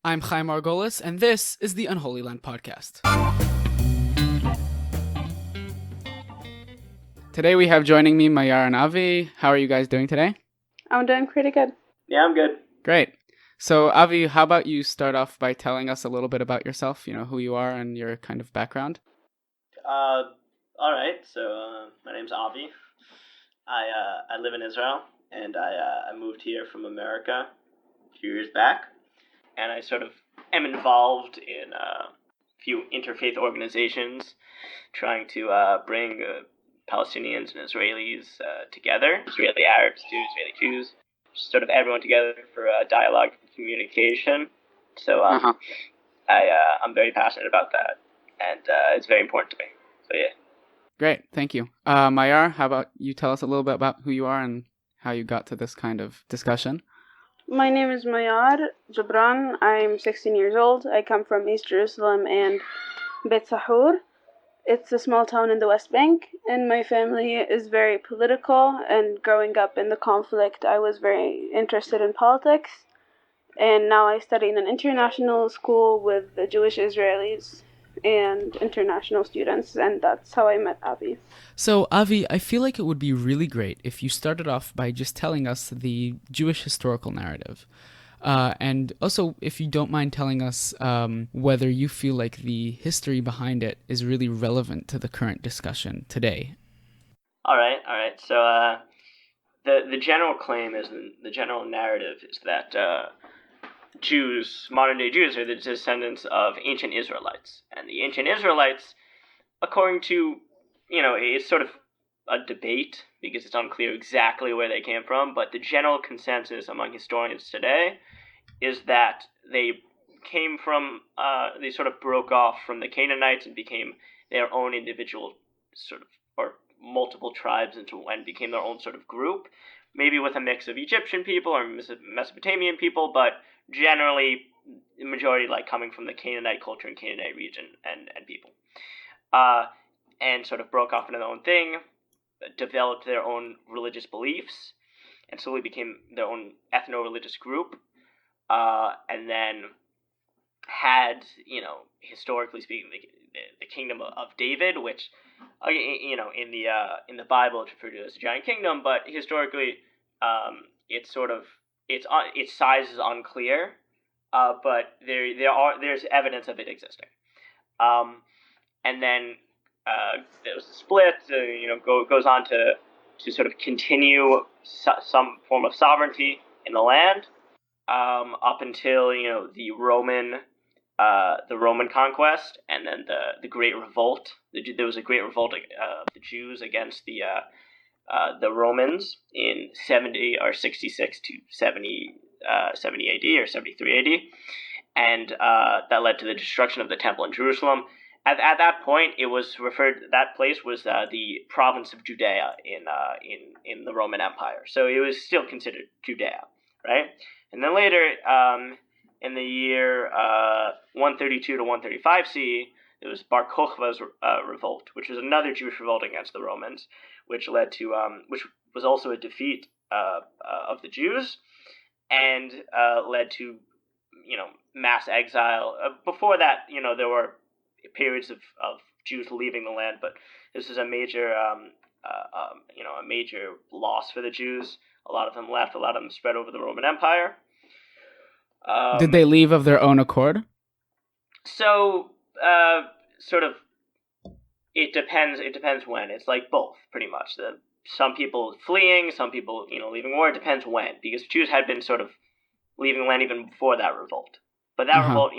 I'm Chaim Margolis, and this is the Unholy Land Podcast. Today we have joining me Mayar and Avi. How are you guys doing today? I'm doing pretty good. Yeah, I'm good. Great. So, Avi, how about you start off by telling us a little bit about yourself, who you are and your kind of background? All right. So my name's Avi. I live in Israel, and I moved here from America a few years back, and I sort of am involved in a few interfaith organizations trying to bring Palestinians and Israelis together, Israeli Arabs, Israeli Jews, sort of everyone together for dialogue and communication. So I'm very passionate about that, and it's very important to me. So yeah. Great, thank you. Mayar, how about you tell us a little bit about who you are and how you got to this kind of discussion? My name is Mayar Jabran. I'm 16 years old. I come from East Jerusalem and Beit Sahur. It's a small town in the West Bank, and my family is very political, and growing up in the conflict, I was very interested in politics, and now I study in an international school with the Jewish Israelis and international students, and that's how I met Avi. So, Avi, I feel like it would be really great if you started off by just telling us the Jewish historical narrative. And also, if you don't mind telling us whether you feel like the history behind it is really relevant to the current discussion today. All right. So the general claim is, the general narrative is that Jews, modern day Jews, are the descendants of ancient Israelites. And the ancient Israelites, according to, it's sort of a debate because it's unclear exactly where they came from, but the general consensus among historians today is that they came from, they sort of broke off from the Canaanites and became their own individual sort of, or multiple tribes and became their own sort of group, maybe with a mix of Egyptian people or Mesopotamian people, but generally the majority coming from the Canaanite culture and Canaanite region and people. And sort of broke off into their own thing, developed their own religious beliefs, and slowly became their own ethno-religious group. And then had, historically speaking, the kingdom of David, which, in the Bible it's referred to as a giant kingdom, but historically, its size is unclear, but there's evidence of it existing. And then there was a split. Goes on to sort of continue some form of sovereignty in the land. Up until the Roman conquest, and then the Great Revolt. There was a Great Revolt of the Jews against the Romans in 70 or 66 to 70 AD or 73 AD, and that led to the destruction of the Temple in Jerusalem. At that point, it was that place was the province of Judea in the Roman Empire. So it was still considered Judea, right? And then later, in the year 132 to 135 CE, it was Bar Kokhba's revolt, which was another Jewish revolt against the Romans, which led to which was also a defeat of the Jews, and led to mass exile. Before that, there were periods of Jews leaving the land, but this is a major a major loss for the Jews. A lot of them left. A lot of them spread over the Roman Empire. Did they leave of their own accord? So, sort of, it depends. It depends when. It's like both, pretty much. Some people fleeing, some people, leaving war. It depends when, because Jews had been sort of leaving the land even before that revolt. But that revolt,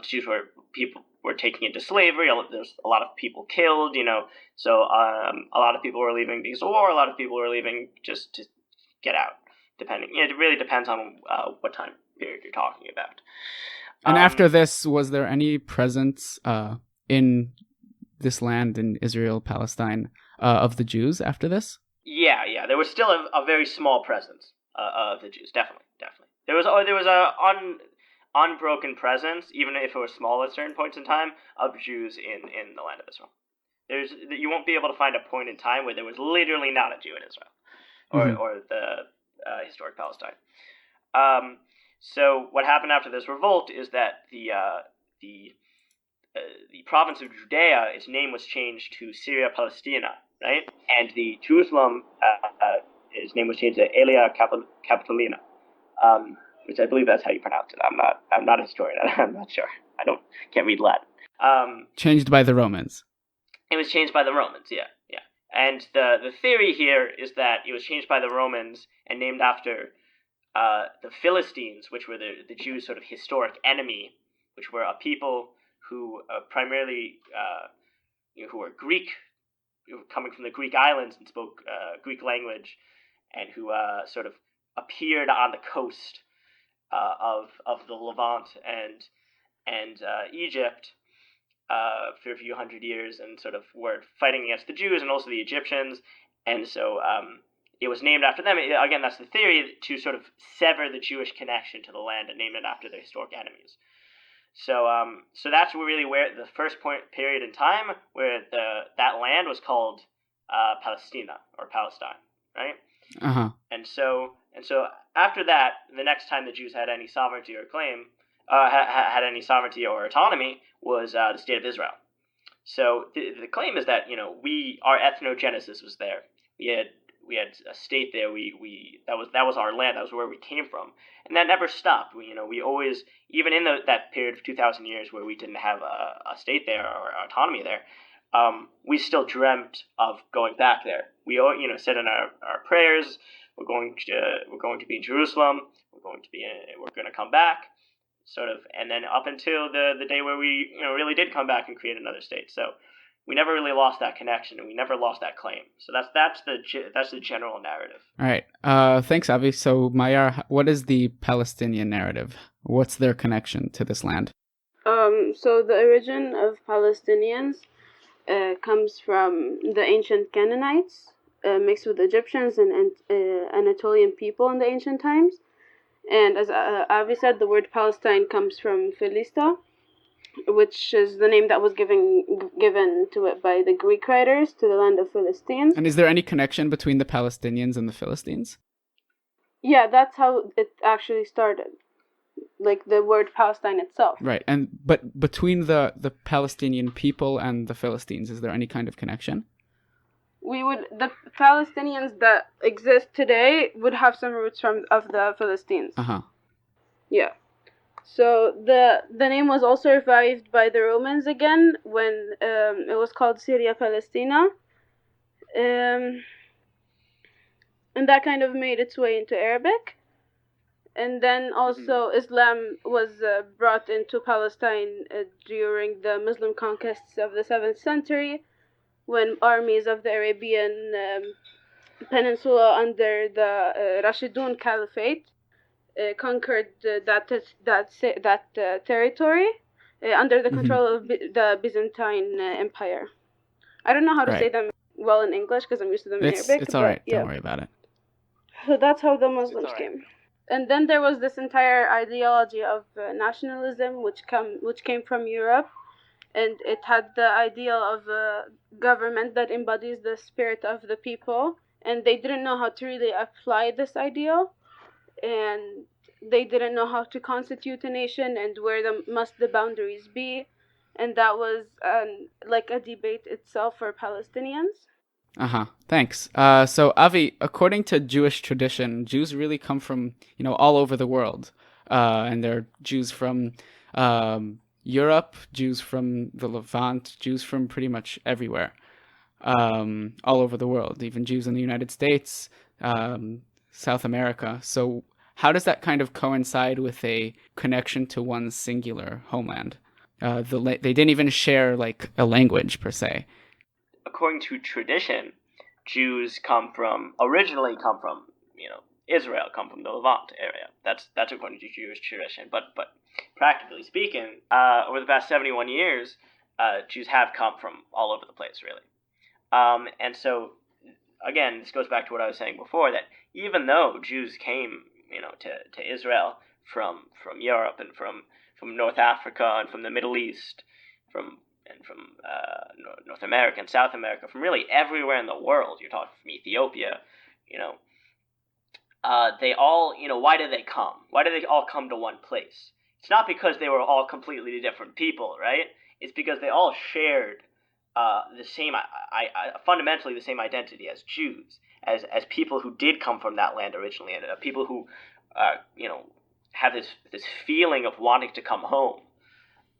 Jews were taking into slavery. There's a lot of people killed, So a lot of people were leaving because of war. A lot of people were leaving just to get out, depending. It really depends on what time period you're talking about. And after this, was there any presence in this land, in Israel, Palestine, of the Jews after this? Yeah. There was still a very small presence of the Jews, definitely. There was a unbroken presence, even if it was small at certain points in time, of Jews in the land of Israel. You won't be able to find a point in time where there was literally not a Jew in Israel, or the historic Palestine. So what happened after this revolt is that the province of Judea, its name was changed to Syria Palestina, right? And the Jerusalem, its name was changed to Aelia Capitolina, which I believe that's how you pronounce it. I'm not a historian. I'm not sure. Can't read Latin. Changed by the Romans. It was changed by the Romans, yeah. And the theory here is that it was changed by the Romans and named after the Philistines, which were the Jews' sort of historic enemy, which were a people who primarily who were Greek, who were coming from the Greek islands and spoke Greek language, and who sort of appeared on the coast of the Levant and Egypt for a few hundred years, and sort of were fighting against the Jews and also the Egyptians, and so it was named after them. Again, that's the theory, to sort of sever the Jewish connection to the land and name it after their historic enemies. So that's really where the first period in time where that land was called Palestina or Palestine, right? Uh-huh. And so after that, the next time the Jews had any sovereignty or claim, had any sovereignty or autonomy, was the state of Israel. So the claim is that our ethnogenesis was there. We had a state there. That was our land. That was where we came from, and that never stopped. We always, even in that period of 2,000 years where we didn't have a state there or autonomy there, we still dreamt of going back there. We said in our prayers, we're going to be in Jerusalem. We're going to come back, sort of, and then up until the day where we really did come back and create another state. So we never really lost that connection, and we never lost that claim. So that's the general narrative. All right. Thanks, Avi. So, Mayar, what is the Palestinian narrative? What's their connection to this land? So the origin of Palestinians comes from the ancient Canaanites, mixed with Egyptians and Anatolian people in the ancient times. And as Avi said, the word Palestine comes from Philista, which is the name that was given to it by the Greek writers to the land of Philistine. And is there any connection between the Palestinians and the Philistines? Yeah, that's how it actually started. Like the word Palestine itself. Right. But between the Palestinian people and the Philistines, is there any kind of connection? The Palestinians that exist today would have some roots of the Philistines. Uh-huh. Yeah. So the name was also revived by the Romans again when it was called Syria Palestina, and that kind of made its way into Arabic. And then also Islam was brought into Palestine during the Muslim conquests of the 7th century, when armies of the Arabian Peninsula under the Rashidun Caliphate conquered that territory under the control of the Byzantine Empire. I don't know how to say them well in English because I'm used to them in Arabic. It's all right. Yeah. Don't worry about it. So that's how the Muslims came. And then there was this entire ideology of nationalism, which came from Europe, and it had the ideal of a government that embodies the spirit of the people, and they didn't know how to really apply this ideal, and they didn't know how to constitute a nation and where must the boundaries be, and that was like a debate itself for Palestinians. Uh-huh. Thanks. So, Avi, according to Jewish tradition, Jews really come from, all over the world. And there are Jews from Europe, Jews from the Levant, Jews from pretty much everywhere, all over the world, even Jews in the United States, South America. So how does that kind of coincide with a connection to one singular homeland? They didn't even share like a language per se. According to tradition, Jews originally come from Israel, come from the Levant area. That's according to Jewish tradition. But practically speaking, over the past 71 years, Jews have come from all over the place, really. And so, again, this goes back to what I was saying before, that even though Jews came, to Israel from Europe and from North Africa and from the Middle East, from North America and South America, from really everywhere in the world. You're talking from Ethiopia, they all, why did they come? Why did they all come to one place? It's not because they were all completely different people, right? It's because they all shared the same, fundamentally the same identity as Jews, as people who did come from that land originally, and people who, have this feeling of wanting to come home,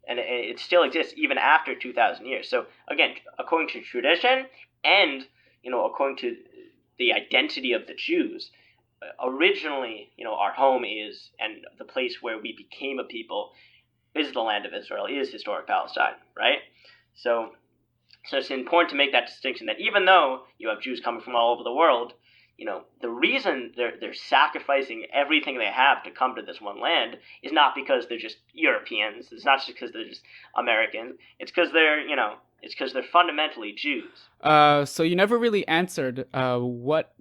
and it still exists even after 2,000 years. So again, according to tradition, and according to the identity of the Jews, originally, our home is, and the place where we became a people is the land of Israel, is historic Palestine, right? So it's important to make that distinction, that even though you have Jews coming from all over the world, the reason they're sacrificing everything they have to come to this one land is not because they're just Europeans. It's not just because they're just Americans. It's because they're fundamentally Jews. So you never really answered what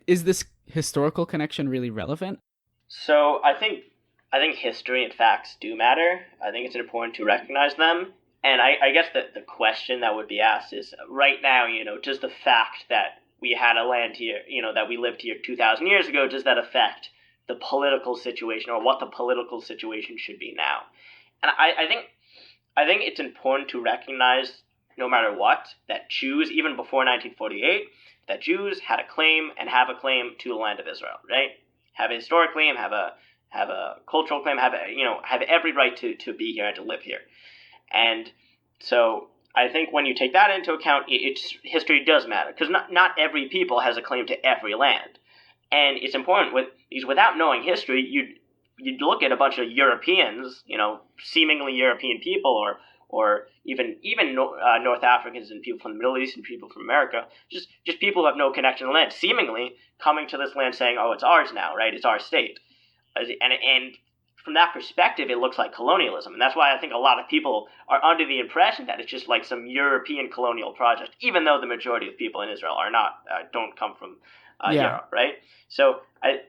is this historical connection really relevant? So I think history and facts do matter. I think it's important to recognize them. And I guess that the question that would be asked is, right now, does the fact that we had a land here, that we lived here 2,000 years ago, does that affect the political situation, or what the political situation should be now? And I think it's important to recognize, no matter what, that Jews, even before 1948, that Jews had a claim and have a claim to the land of Israel, right? Have a historic claim, have a cultural claim, have every right to be here and to live here. And so I think when you take that into account, history does matter, because not every people has a claim to every land. And it's important, because without knowing history, you'd look at a bunch of Europeans, seemingly European people, or even North Africans and people from the Middle East and people from America, just people who have no connection to the land, seemingly coming to this land saying, oh, it's ours now, right? It's our state. And from that perspective, it looks like colonialism. And that's why I think a lot of people are under the impression that it's just like some European colonial project, even though the majority of people in Israel don't come from Europe, right? So I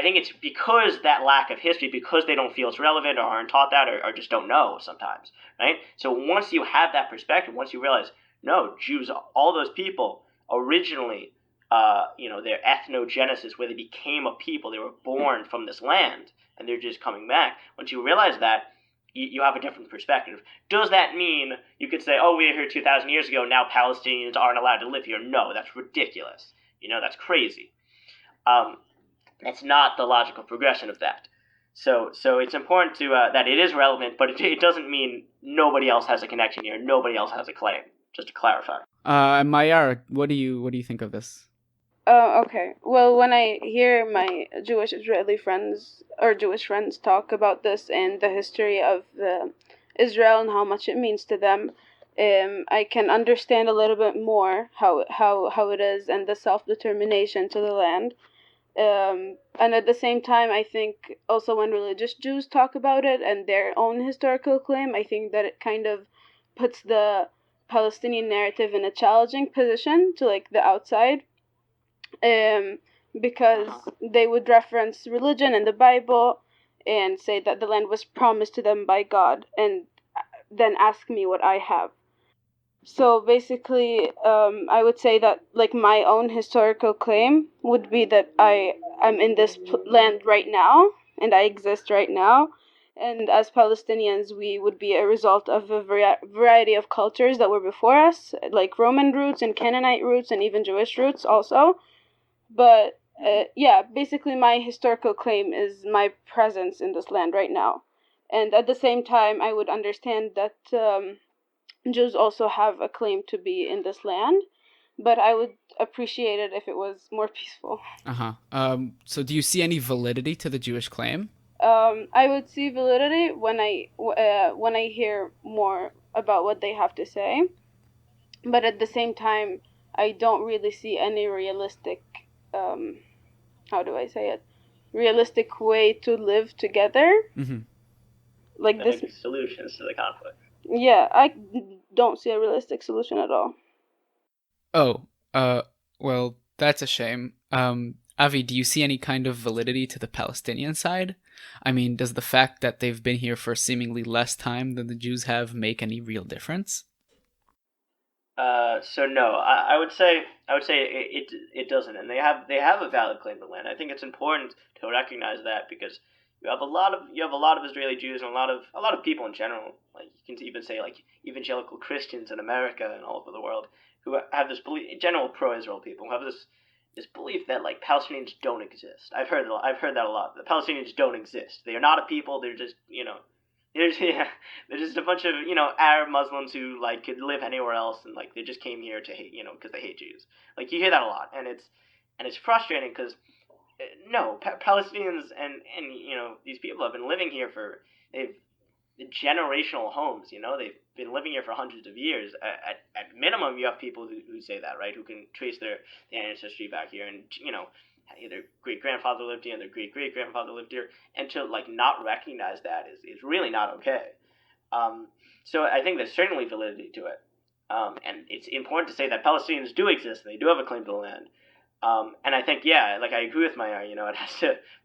think it's because that lack of history, because they don't feel it's relevant or aren't taught that, or just don't know sometimes, right? So once you have that perspective, once you realize, no, Jews, all those people originally, their ethnogenesis, where they became a people, they were born from this land, and they're just coming back. Once you realize that, you have a different perspective. Does that mean you could say, oh, we were here 2,000 years ago, now Palestinians aren't allowed to live here? No, that's ridiculous. That's crazy. That's not the logical progression of that. So it's important to that it is relevant, but it doesn't mean nobody else has a connection here, nobody else has a claim, just to clarify. Mayar, what do you think of this? Okay. Well, when I hear my Jewish Israeli friends or Jewish friends talk about this and the history of Israel and how much it means to them, I can understand a little bit more how it is, and the self-determination to the land. And at the same time, I think also when religious Jews talk about it and their own historical claim, I think that it kind of puts the Palestinian narrative in a challenging position to like the outside. Because they would reference religion and the Bible and say that the land was promised to them by God, and then ask me what I have. So basically, I would say that like my own historical claim would be that I'm in this land right now, and I exist right now. And as Palestinians, we would be a result of a variety of cultures that were before us, like Roman roots and Canaanite roots and even Jewish roots also. But basically my historical claim is my presence in this land right now. And at the same time, I would understand that Jews also have a claim to be in this land, but I would appreciate it if it was more peaceful. So do you see any validity to the Jewish claim? I would see validity when I hear more about what they have to say. But at the same time, I don't really see any realistic realistic way to live together. Mm-hmm. Like this solutions to the conflict. Yeah, I don't see a realistic solution at all. Oh, well, that's a shame. Avi, do you see any kind of validity to the Palestinian side? I mean, does the fact that they've been here for seemingly less time than the Jews have make any real difference? So no, I would say it doesn't, and they have a valid claim to land. I think it's important to recognize that because you have a lot of Israeli Jews and a lot of people in general. Like you can even say like evangelical Christians in America and all over the world who have this belief, general pro-Israel people who have this belief that like Palestinians don't exist. I've heard that a lot. The Palestinians don't exist. They are not a people. They're just they're just a bunch of Arab Muslims who like could live anywhere else and like they just came here to hate because they hate Jews. Like you hear that a lot, and it's frustrating because no Palestinians and these people have been living here for they've generational homes. They've been living here for hundreds of years. At minimum, you have people who say that, right? Who can trace their ancestry back here, and their great grandfather lived here, and their great great grandfather lived here, and to like not recognize that is really not okay. So I think there's certainly validity to it, and it's important to say that Palestinians do exist and they do have a claim to the land. And I think, yeah, like I agree with Mayar,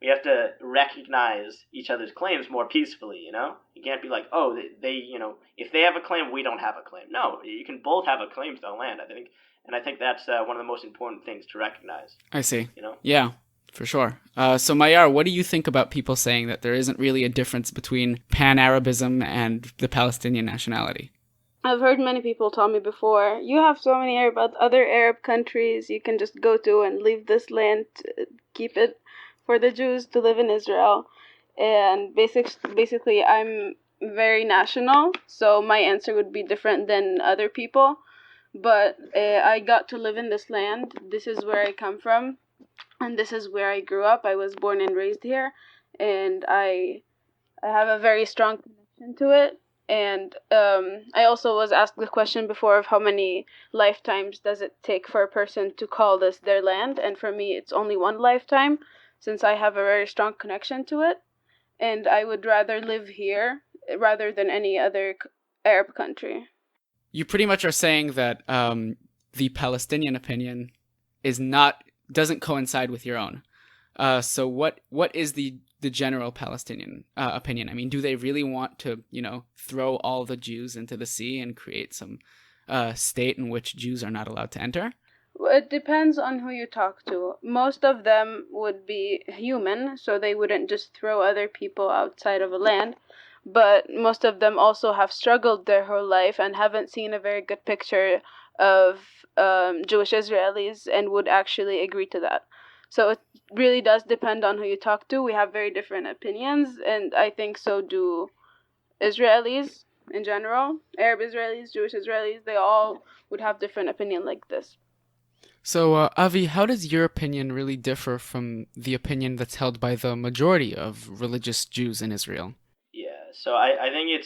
we have to recognize each other's claims more peacefully, You can't be like, oh, if they have a claim, we don't have a claim. No, you can both have a claim to the land, I think. And I think that's one of the most important things to recognize. I see. Yeah, for sure. So Mayar, what do you think about people saying that there isn't really a difference between Pan-Arabism and the Palestinian nationality? I've heard many people tell me before, you have so many other Arab countries you can just go to and leave this land, keep it for the Jews to live in Israel. And basically, I'm very national, so my answer would be different than other people. But I got to live in this land. This is where I come from, and this is where I grew up. I was born and raised here, and I have a very strong connection to it. And I also was asked the question before of how many lifetimes does it take for a person to call this their land. And for me, it's only one lifetime since I have a very strong connection to it. And I would rather live here rather than any other Arab country. You pretty much are saying that the Palestinian opinion doesn't coincide with your own. So what is the general Palestinian opinion? I mean, do they really want to, throw all the Jews into the sea and create some state in which Jews are not allowed to enter? Well, it depends on who you talk to. Most of them would be human, so they wouldn't just throw other people outside of a land. But most of them also have struggled their whole life and haven't seen a very good picture of Jewish Israelis and would actually agree to that. So it really does depend on who you talk to. We have very different opinions, and I think so do Israelis in general. Arab Israelis, Jewish Israelis, they all would have different opinion like this. So, Avi, how does your opinion really differ from the opinion that's held by the majority of religious Jews in Israel? Yeah, so I think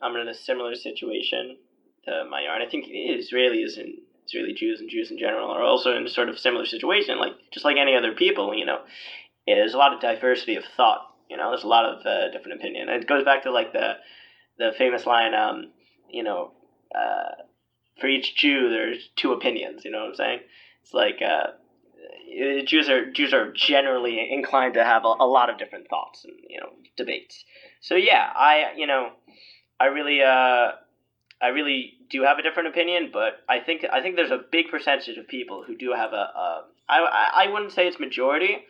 I'm in a similar situation to Mayar, and I think Israeli Jews and Jews in general are also in a sort of similar situation, like just like any other people, there's a lot of diversity of thought, there's a lot of different opinion. And it goes back to like the famous line, for each Jew there's two opinions, you know what I'm saying? It's like Jews are generally inclined to have a lot of different thoughts and debates. So yeah, I really do have a different opinion, but I think there's a big percentage of people who do have I wouldn't say it's majority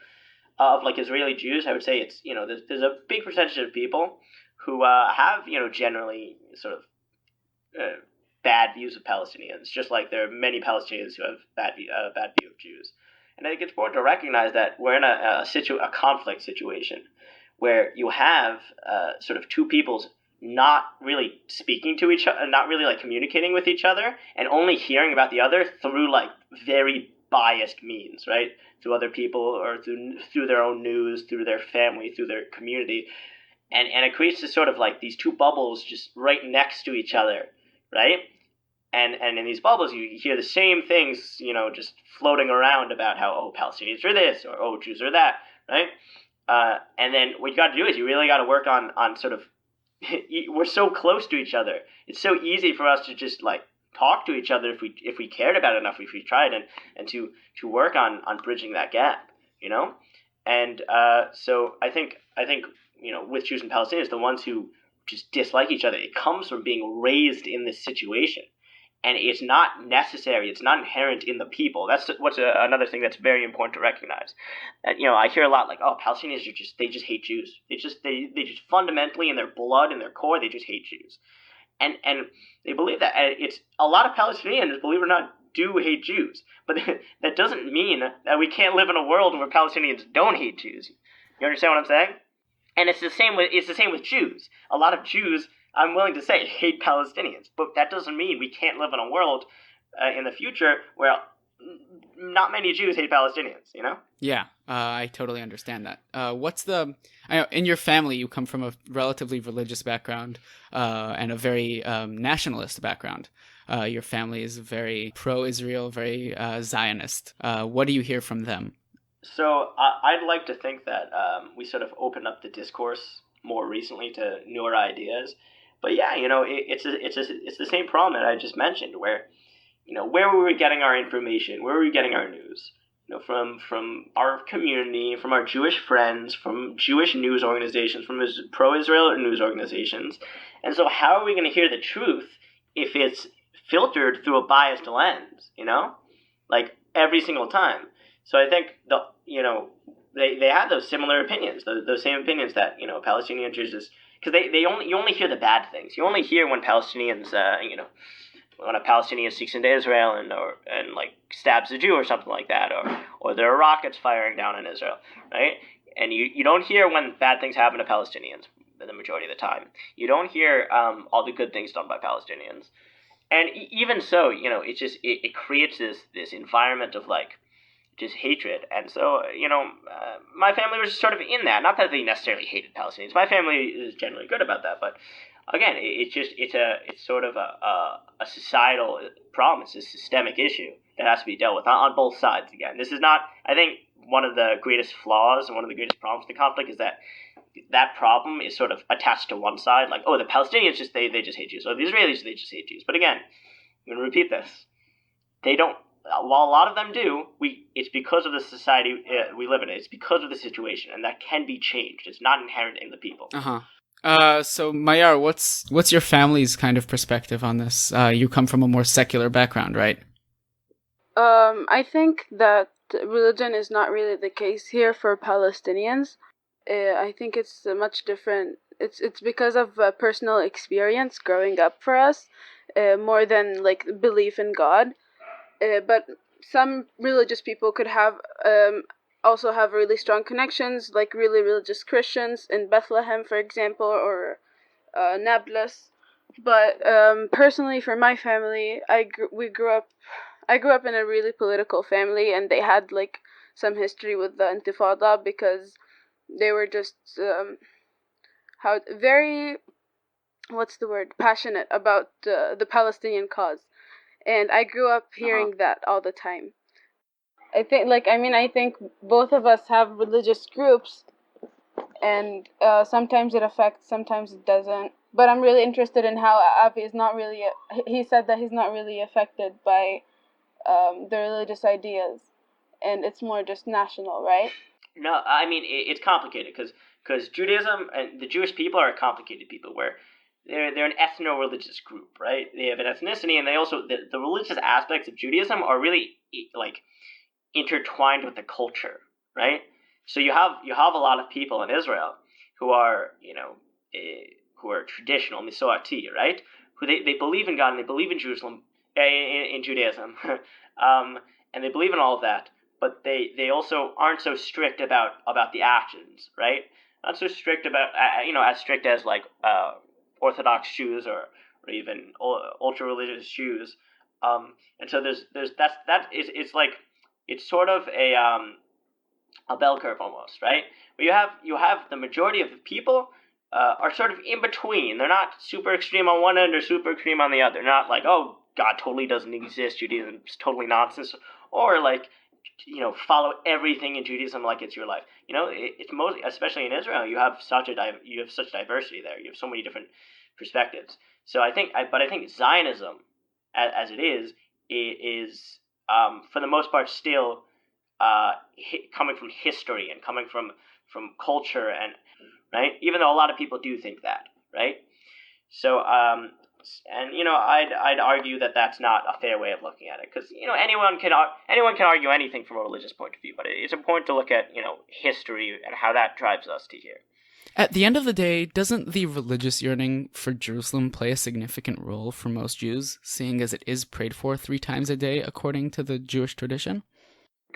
of like Israeli Jews. I would say it's there's a big percentage of people who have generally sort of bad views of Palestinians, just like there are many Palestinians who have bad view of Jews. And I think it's important to recognize that we're in a conflict situation where you have sort of two peoples not really speaking to each other, not really like communicating with each other, and only hearing about the other through like very biased means, right? Through other people or through their own news, through their family, through their community. And it creates this sort of like these two bubbles just right next to each other, right? And in these bubbles, you hear the same things, just floating around about how, Palestinians are this, or, Jews are that, right? And then what you got to do is you really got to work on sort of, we're so close to each other. It's so easy for us to just like talk to each other if we cared about it enough, if we tried, and to work on bridging that gap, And so I think with Jews and Palestinians, the ones who just dislike each other, it comes from being raised in this situation. and it's not necessary. It's not inherent in the people. That's what's another thing that's very important to recognize. And, I hear a lot like, oh, Palestinians they just hate Jews. They just fundamentally in their blood, in their core, they just hate Jews, and they believe that. And it's a lot of Palestinians, believe it or not, do hate Jews, but that doesn't mean that we can't live in a world where Palestinians don't hate Jews. You understand what I'm saying? And it's the same with Jews. A lot of Jews, I'm willing to say, hate Palestinians, but that doesn't mean we can't live in a world in the future where not many Jews hate Palestinians. Yeah, I totally understand that. I know in your family you come from a relatively religious background and a very nationalist background. Your family is very pro-Israel, very Zionist. What do you hear from them? So I'd like to think that we sort of opened up the discourse more recently to newer ideas, but yeah, it's the same problem that I just mentioned, where where were we getting our information? Where were we getting our news? From our community, from our Jewish friends, from Jewish news organizations, from pro-Israel news organizations, and so how are we going to hear the truth if it's filtered through a biased lens? Like every single time. So I think they have those similar opinions, those same opinions that Palestinian Jews is, because you only hear the bad things. You only hear when Palestinians when a Palestinian sneaks into Israel and like stabs a Jew or something like that, or there are rockets firing down in Israel, right? And you don't hear when bad things happen to Palestinians the majority of the time. You don't hear all the good things done by Palestinians, and even so, it creates this environment of like just hatred. And so, my family was just sort of in that. Not that they necessarily hated Palestinians. My family is generally good about that. But again, it's sort of a societal problem. It's a systemic issue that has to be dealt with on both sides. Again, this is not, I think, one of the greatest flaws and one of the greatest problems to conflict is that problem is sort of attached to one side. Like, oh, the Palestinians they just hate Jews. Or the Israelis, they just hate Jews. But again, I'm going to repeat this. They don't. While a lot of them do, it's because of the society we live in. It's because of the situation, and that can be changed. It's not inherent in the people. So Mayar, what's your family's kind of perspective on this? You come from a more secular background, right? I think that religion is not really the case here for Palestinians. I think it's much different. It's because of personal experience growing up for us, more than like belief in God. But some religious people could have also have really strong connections, like really religious Christians in Bethlehem, for example, or Nablus. But personally, for my family, I grew up in a really political family, and they had like some history with the Intifada because they were just passionate about the Palestinian cause. And I grew up hearing that all the time. I think both of us have religious groups, and sometimes it affects, sometimes it doesn't. But I'm really interested in how Avi is not really. He said that he's not really affected by the religious ideas, and it's more just national, right? No, I mean it's complicated because Judaism and the Jewish people are a complicated people where they're an ethno-religious group, right? They have an ethnicity, and they also the religious aspects of Judaism are really like intertwined with the culture, right? So you have a lot of people in Israel who are who are traditional Misoati, right? Who they believe in God and they believe in Jerusalem, in Judaism, and they believe in all of that, but they also aren't so strict about the actions, right? Not so strict about as strict as like Orthodox Jews or even ultra religious Jews, and so there's it's like it's sort of a bell curve almost, right? But you have the majority of the people are sort of in between. They're not super extreme on one end or super extreme on the other. They're not like, oh, God totally doesn't exist, Judaism is totally nonsense, or like follow everything in Judaism like it's your life. It's mostly, especially in Israel, you have such diversity there. You have so many different perspectives. So I think Zionism, as it is for the most part still coming from history and coming from culture, and right, even though a lot of people do think that, right? So And I'd argue that that's not a fair way of looking at it, because anyone can argue anything from a religious point of view, but it's important to look at history and how that drives us to here. At the end of the day, doesn't the religious yearning for Jerusalem play a significant role for most Jews, seeing as it is prayed for 3 times a day according to the Jewish tradition?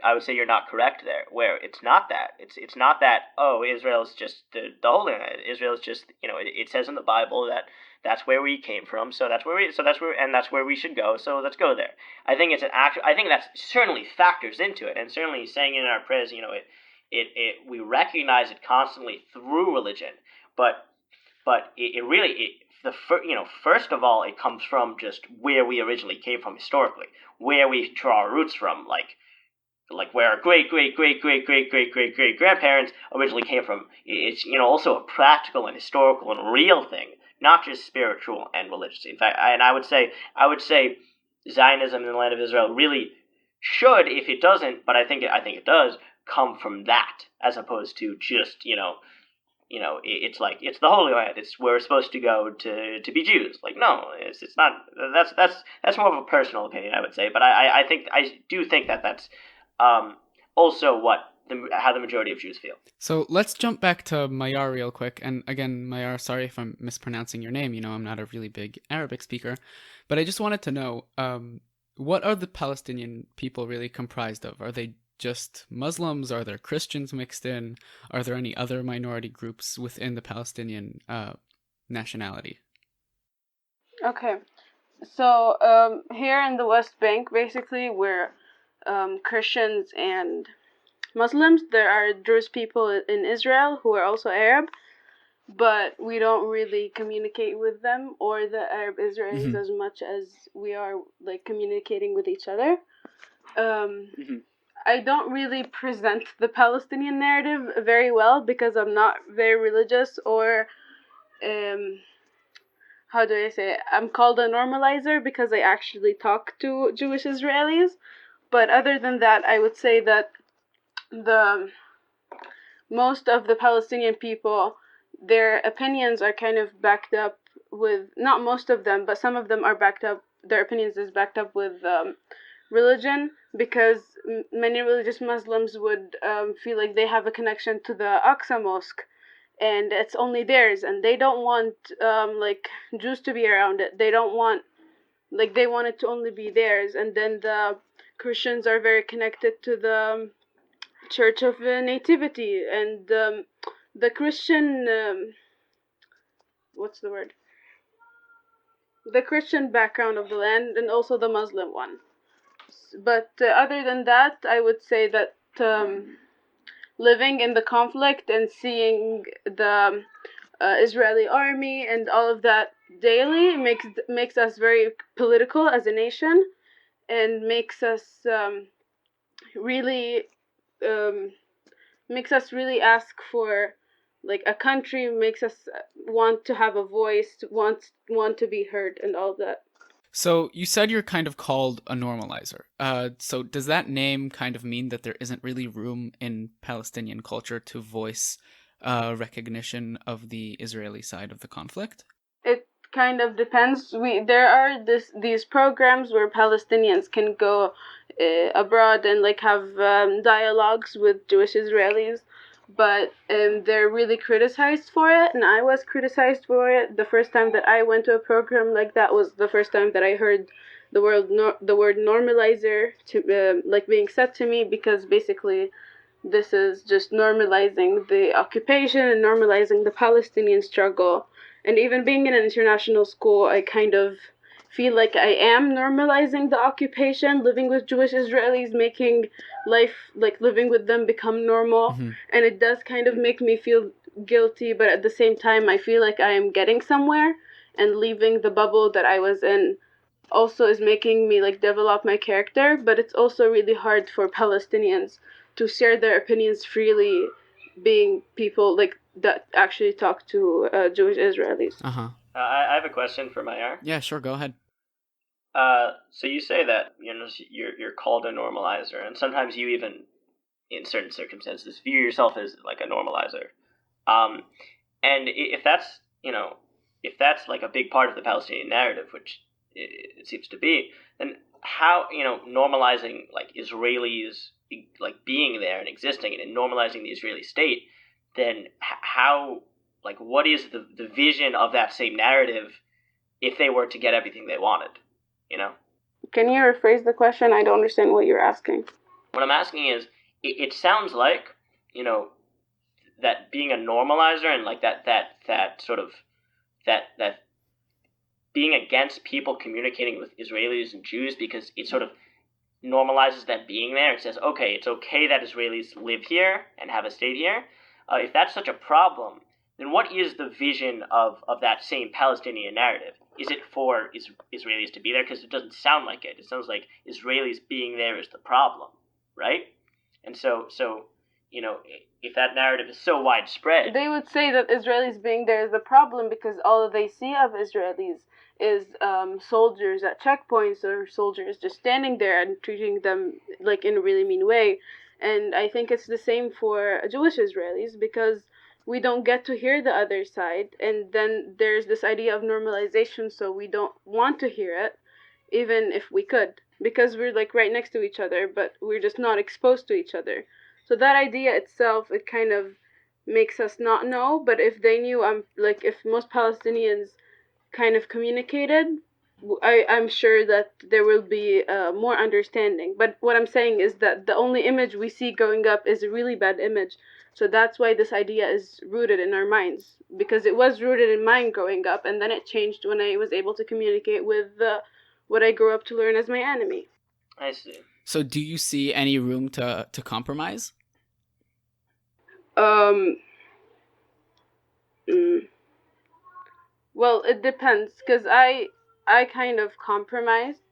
I would say you're not correct there. Where it's not that. It's not that. Oh, Israel's just the Holy Land. Israel's just it says in the Bible that that's where we came from. So that's where we should go. So let's go there. I think I think that certainly factors into it, and certainly saying it in our prayers. We recognize it constantly through religion, but first of all, it comes from just where we originally came from historically, where we draw our roots from, like where our great grandparents originally came from. It's also a practical and historical and real thing, not just spiritual and religious. In fact, I would say Zionism in the land of Israel really should, if it doesn't, but I think it does, come from that, as opposed to just it's like it's the Holy Land. It's where we're supposed to go to be Jews. Like, no, it's not. That's more of a personal opinion, I would say. But I do think that that's also how the majority of Jews feel. So let's jump back to Mayar real quick. And again, Mayar, sorry if I'm mispronouncing your name. I'm not a really big Arabic speaker, but I just wanted to know, what are the Palestinian people really comprised of? Are they just Muslims? Are there Christians mixed in? Are there any other minority groups within the Palestinian nationality? Okay, so here in the West Bank, basically, we're Christians and Muslims. There are Druze people in Israel who are also Arab, but we don't really communicate with them or the Arab Israelis as much as we are communicating with each other. I don't really present the Palestinian narrative very well because I'm not very religious, or how do I say it? I'm called a normalizer because I actually talk to Jewish Israelis. But other than that, I would say that most of the Palestinian people, their opinions are kind of backed up with, not most of them, but some of them are backed up, their opinions is backed up with religion, because many religious Muslims would feel like they have a connection to the Aqsa Mosque, and it's only theirs, and they don't want Jews to be around it. They don't want, they want it to only be theirs. And then the Christians are very connected to the Church of Nativity, and the Christian what's the word? The Christian background of the land, and also the Muslim one. But other than that, I would say that living in the conflict and seeing the Israeli army and all of that daily makes us very political as a nation, and makes us really ask for a country, makes us want to have a voice, want to be heard, and all that. So you said you're kind of called a normalizer. So does that name kind of mean that there isn't really room in Palestinian culture to voice recognition of the Israeli side of the conflict? It kind of depends. There are these programs where Palestinians can go abroad and have dialogues with Jewish Israelis, but they're really criticized for it, and I was criticized for it. The first time that I went to a program like that was the first time that I heard the word normalizer being said to me, because basically this is just normalizing the occupation and normalizing the Palestinian struggle. And even being in an international school, I kind of feel like I am normalizing the occupation, living with Jewish Israelis, making life, living with them, become normal. Mm-hmm. And it does kind of make me feel guilty, but at the same time, I feel like I am getting somewhere, and leaving the bubble that I was in also is making me develop my character. But it's also really hard for Palestinians to share their opinions freely, being people that actually talk to Jewish Israelis. I have a question for Mayar. Yeah, sure, go ahead. So you say that you're called a normalizer, and sometimes you even, in certain circumstances, view yourself as a normalizer. And if that's if that's like a big part of the Palestinian narrative, which it seems to be, then how, normalizing like Israelis like being there and existing and normalizing the Israeli state, then how, like, what is the vision of that same narrative if they were to get everything they wanted, you know? Can you rephrase the question? I don't understand what you're asking. What I'm asking is, it sounds like, that being a normalizer and like that sort of that being against people communicating with Israelis and Jews because it sort of normalizes them being there. It says, okay, it's okay that Israelis live here and have a state here. If that's such a problem, then what is the vision of that same Palestinian narrative? Is it for Israelis to be there? Because it doesn't sound like it. It sounds like Israelis being there is the problem, right? And so if that narrative is so widespread, they would say that Israelis being there is the problem because all they see of Israelis is soldiers at checkpoints or soldiers just standing there and treating them like in a really mean way. And I think it's the same for Jewish Israelis because we don't get to hear the other side, and then there's this idea of normalization, so we don't want to hear it even if we could, because we're like right next to each other, but we're just not exposed to each other. So that idea itself, it kind of makes us not know. But if they knew, like if most Palestinians kind of communicated, I'm sure that there will be more understanding. But what I'm saying is that the only image we see growing up is a really bad image. So that's why this idea is rooted in our minds, because it was rooted in mine growing up, and then it changed when I was able to communicate with what I grew up to learn as my enemy. I see. So do you see any room to compromise? Well, it depends, because I kind of compromised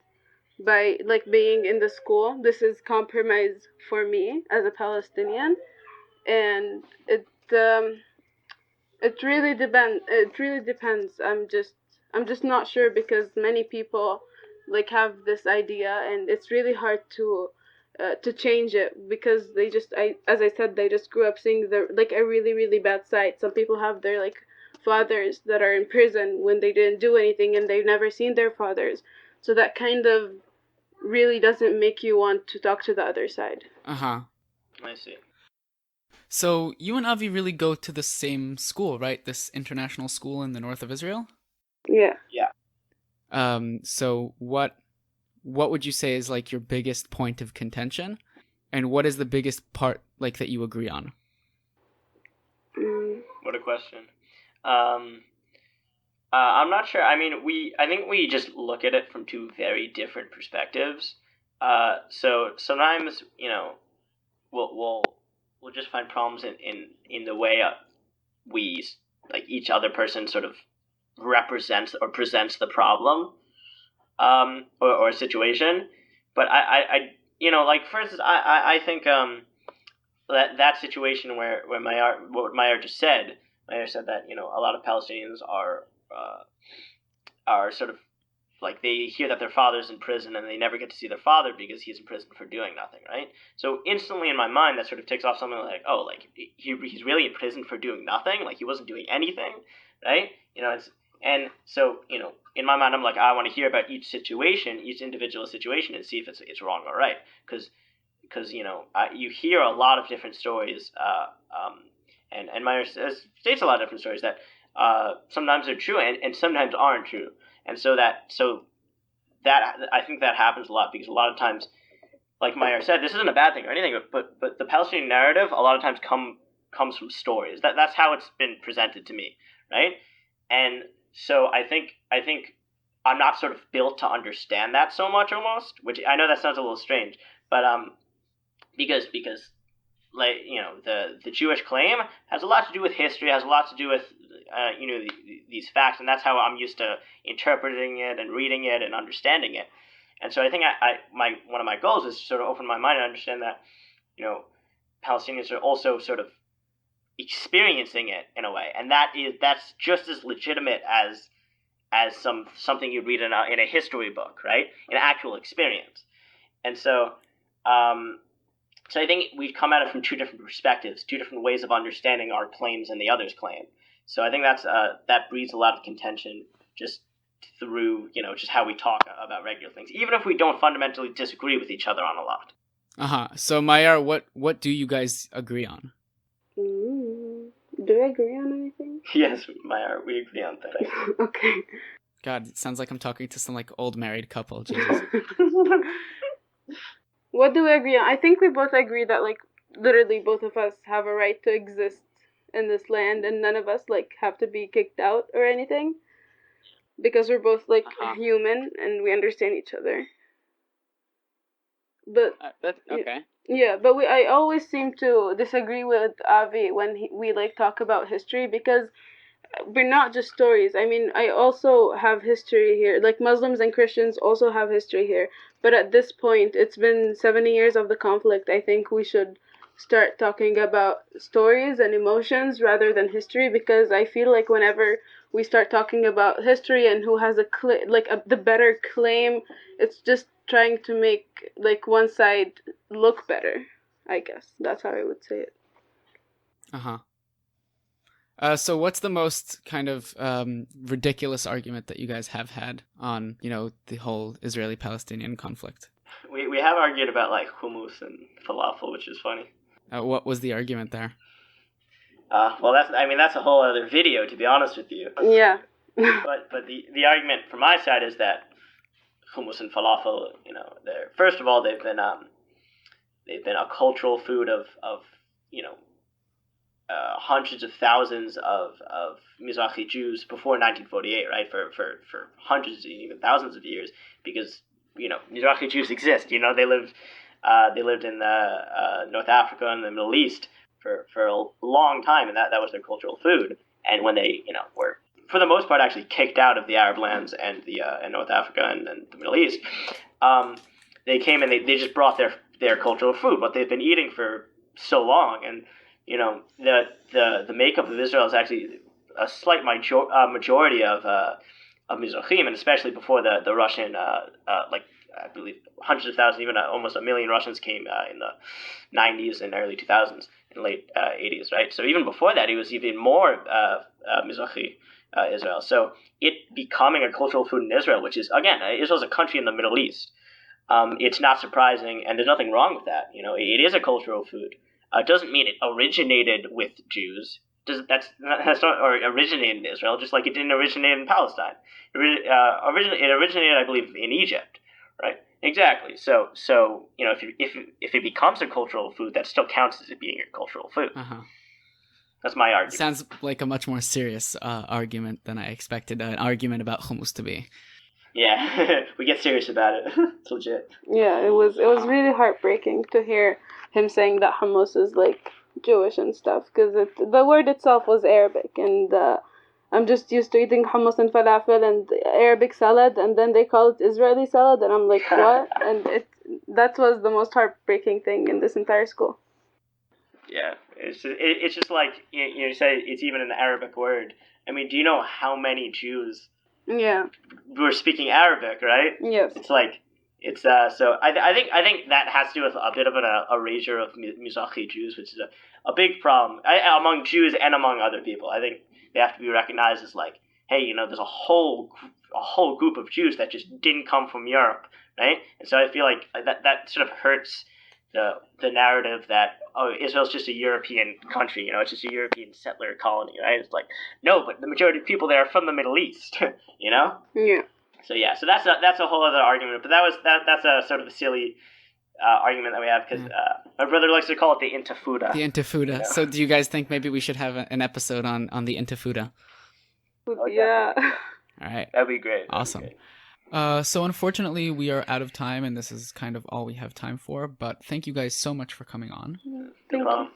by like being in the school. This is compromise for me as a Palestinian, and it really depends. It really depends. I'm just not sure, because many people like have this idea, and it's really hard to change it, because they just, as I said, they just grew up seeing the like a really really bad side. Some people have their like fathers that are in prison when they didn't do anything, and they've never seen their fathers. So that kind of really doesn't make you want to talk to the other side. Uh-huh. I see. So you and Avi really go to the same school, right? This international school in the north of Israel? Yeah. So what would you say is like your biggest point of contention? And what is the biggest part like that you agree on? What a question. I'm not sure. I mean, I think we just look at it from two very different perspectives. So sometimes, we'll just find problems in the way we, like, each other person sort of represents or presents the problem, or a situation. But I like, for instance, I think that situation where what Mayer just said. Mayer said that a lot of Palestinians are sort of like, they hear that their father's in prison and they never get to see their father because he's in prison for doing nothing, right? So instantly in my mind that sort of ticks off something like, oh, like he's really in prison for doing nothing, like he wasn't doing anything, right? And so in my mind I'm like, I want to hear about each situation, each individual situation, and see if it's wrong or right, because you hear a lot of different stories, and Meyer states a lot of different stories that sometimes are true and sometimes aren't true. And so that I think that happens a lot, because a lot of times, like Meyer said, this isn't a bad thing or anything, but the Palestinian narrative a lot of times comes from stories. That's how it's been presented to me, right? And so I think I'm not sort of built to understand that so much, almost, which I know that sounds a little strange, but because like the Jewish claim has a lot to do with history, has a lot to do with these facts, and that's how I'm used to interpreting it and reading it and understanding it. And so I think one of my goals is to sort of open my mind and understand that Palestinians are also sort of experiencing it in a way, and that's just as legitimate as something you'd read in a history book, right? An actual experience. And so I think we come at it from two different perspectives, two different ways of understanding our claims and the other's claim. So I think that breeds a lot of contention just through just how we talk about regular things, even if we don't fundamentally disagree with each other on a lot. So Mayar, what do you guys agree on? Do we agree on anything? Yes, Mayar, we agree on things. Okay. God, it sounds like I'm talking to some like old married couple. Jesus. What do we agree on? I think we both agree that like literally both of us have a right to exist in this land, and none of us like have to be kicked out or anything, because we're both like human and we understand each other. But that's okay. Yeah, but I always seem to disagree with Avi when we like talk about history, because we're not just stories. I mean, I also have history here. Like Muslims and Christians also have history here. But at this point, it's been 70 years of the conflict. I think we should start talking about stories and emotions rather than history, because I feel like whenever we start talking about history and who has the better claim, it's just trying to make like one side look better. I guess that's how I would say it. So what's the most kind of ridiculous argument that you guys have had on, the whole Israeli-Palestinian conflict? We have argued about like hummus and falafel, which is funny. What was the argument there? Well, that's a whole other video, to be honest with you. Yeah. but the argument from my side is that hummus and falafel, they're, first of all, they've been a cultural food of hundreds of thousands of Mizrahi Jews before 1948, right? For hundreds, even thousands of years, because Mizrahi Jews exist. They lived in North Africa and the Middle East for a long time, and that was their cultural food. And when they were, for the most part, actually kicked out of the Arab lands and and North Africa and the Middle East, they came and they just brought their cultural food, what they've been eating for so long. And the makeup of Israel is actually a slight majority of Mizrahim, and especially before the Russian, I believe hundreds of thousands, even almost 1 million Russians came in the 90s and early 2000s and late 80s, right? So even before that, it was even more Mizrahi Israel. So it becoming a cultural food in Israel, which is, again, Israel's a country in the Middle East. It's not surprising, and there's nothing wrong with that. It is a cultural food. It doesn't mean it originated with Jews. That's not or originated in Israel, just like it didn't originate in Palestine. It originated, I believe, in Egypt, right? Exactly. So if it becomes a cultural food, that still counts as it being a cultural food. That's my argument. Sounds like a much more serious argument than I expected an argument about hummus to be. Yeah, we get serious about it. It's legit. Yeah, it was really heartbreaking to hear him saying that hummus is like Jewish and stuff, because the word itself was Arabic, and I'm just used to eating hummus and falafel and Arabic salad, and then they call it Israeli salad, and I'm like, what? And that was the most heartbreaking thing in this entire school. Yeah, it's just like you say it's even an Arabic word. I mean, do you know how many Jews? Yeah. Were speaking Arabic, right? Yes. It's like so I think that has to do with a bit of an erasure of Mizrahi Jews, which is a big problem among Jews and among other people. I think they have to be recognized as like, hey, there's a whole group of Jews that just didn't come from Europe, right? And so I feel like that sort of hurts the narrative that, oh, Israel's just a European country, it's just a European settler colony, right? It's like, no, but the majority of people there are from the Middle East, Yeah. So that's a whole other argument, but that's a sort of a silly argument that we have, because my brother likes to call it the Intifada. The Intifada. So do you guys think maybe we should have an episode on the Intifada? Yeah. All right. That'd be great. Awesome. So unfortunately, we are out of time, and this is kind of all we have time for, but thank you guys so much for coming on. Thank you.